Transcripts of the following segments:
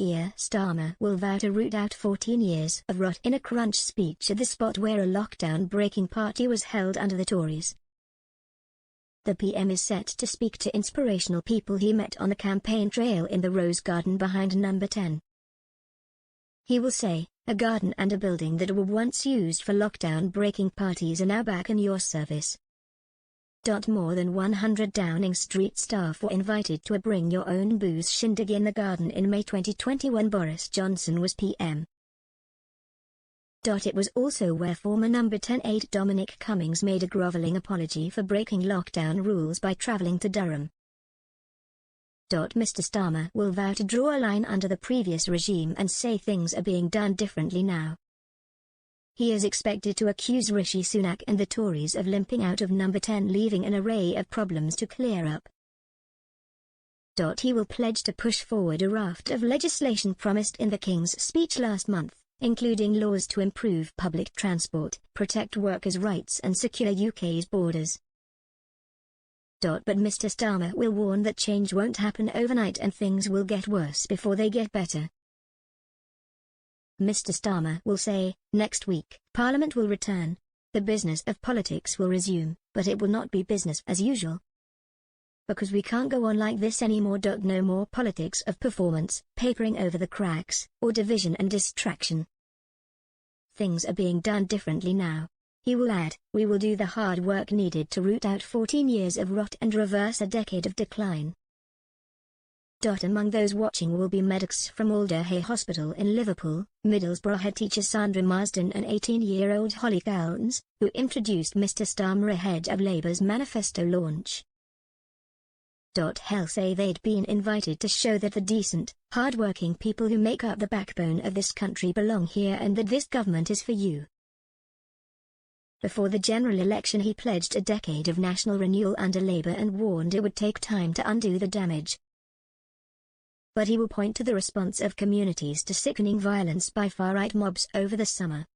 KEIR Starmer will vow to root out 14 years of rot in a crunch speech at the spot where a lockdown-breaking party was held under the Tories. The PM is set to speak to inspirational people he met on the campaign trail in the Rose Garden behind Number 10. He will say, "A garden and a building that were once used for lockdown-breaking parties are now back in your service." More than 100 Downing Street staff were invited to a Bring Your Own Booze shindig in the garden in May 2021. Boris Johnson was PM. It was also where former Number 10 aide Dominic Cummings made a grovelling apology for breaking lockdown rules by travelling to Durham. Mr. Starmer will vow to draw a line under the previous regime and say things are being done differently now. He is expected to accuse Rishi Sunak and the Tories of limping out of Number 10, leaving an array of problems to clear up. He will pledge to push forward a raft of legislation promised in the King's speech last month, including laws to improve public transport, protect workers' rights and secure UK's borders. But Mr. Starmer will warn that change won't happen overnight and things will get worse before they get better. Mr. Starmer will say, "Next week, Parliament will return. The business of politics will resume, but it will not be business as usual. Because we can't go on like this anymore. No more politics of performance, papering over the cracks, or division and distraction. Things are being done differently now." He will add, "We will do the hard work needed to root out 14 years of rot and reverse a decade of decline." Among those watching will be medics from Alder Hey Hospital in Liverpool, Middlesbrough head teacher Sandra Marsden and 18-year-old Holly Cowens, who introduced Mr. Starmer ahead of Labour's manifesto launch. Hell say they'd been invited to show that the decent, hard-working people who make up the backbone of this country belong here and that this government is for you. Before the general election he pledged a decade of national renewal under Labour and warned it would take time to undo the damage. But he will point to the response of communities to sickening violence by far-right mobs over the summer.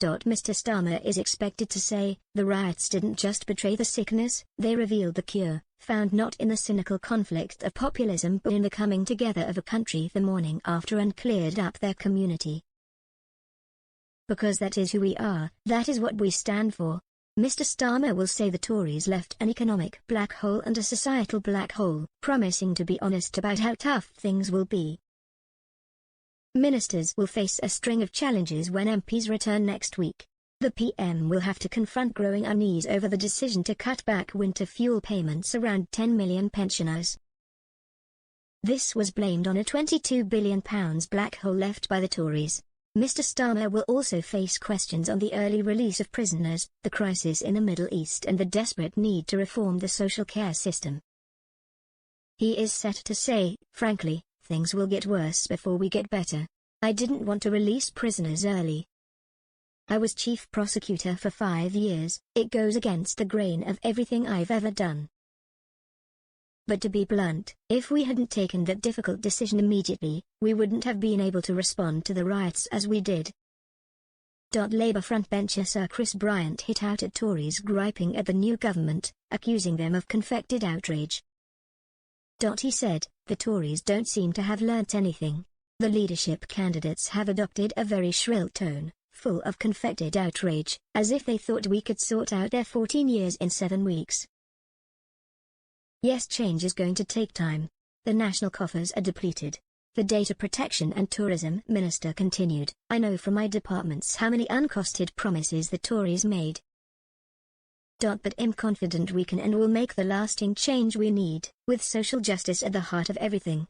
Mr. Starmer is expected to say, "The riots didn't just betray the sickness, they revealed the cure, found not in the cynical conflict of populism but in the coming together of a country the morning after and cleared up their community. Because that is who we are, that is what we stand for." Mr. Starmer will say the Tories left an economic black hole and a societal black hole, promising to be honest about how tough things will be. Ministers will face a string of challenges when MPs return next week. The PM will have to confront growing unease over the decision to cut back winter fuel payments around 10 million pensioners. This was blamed on a £22 billion black hole left by the Tories. Mr. Starmer will also face questions on the early release of prisoners, the crisis in the Middle East and the desperate need to reform the social care system. He is set to say, "Frankly, things will get worse before we get better. I didn't want to release prisoners early. I was chief prosecutor for 5 years, it goes against the grain of everything I've ever done. But to be blunt, if we hadn't taken that difficult decision immediately, we wouldn't have been able to respond to the riots as we did." Labour frontbencher Sir Chris Bryant hit out at Tories griping at the new government, accusing them of confected outrage. He said, "The Tories don't seem to have learnt anything. The leadership candidates have adopted a very shrill tone, full of confected outrage, as if they thought we could sort out their 14 years in 7 weeks. Yes, change is going to take time. The national coffers are depleted." The Data Protection and Tourism Minister continued, "I know from my departments how many uncosted promises the Tories made. But I'm confident we can and will make the lasting change we need, with social justice at the heart of everything."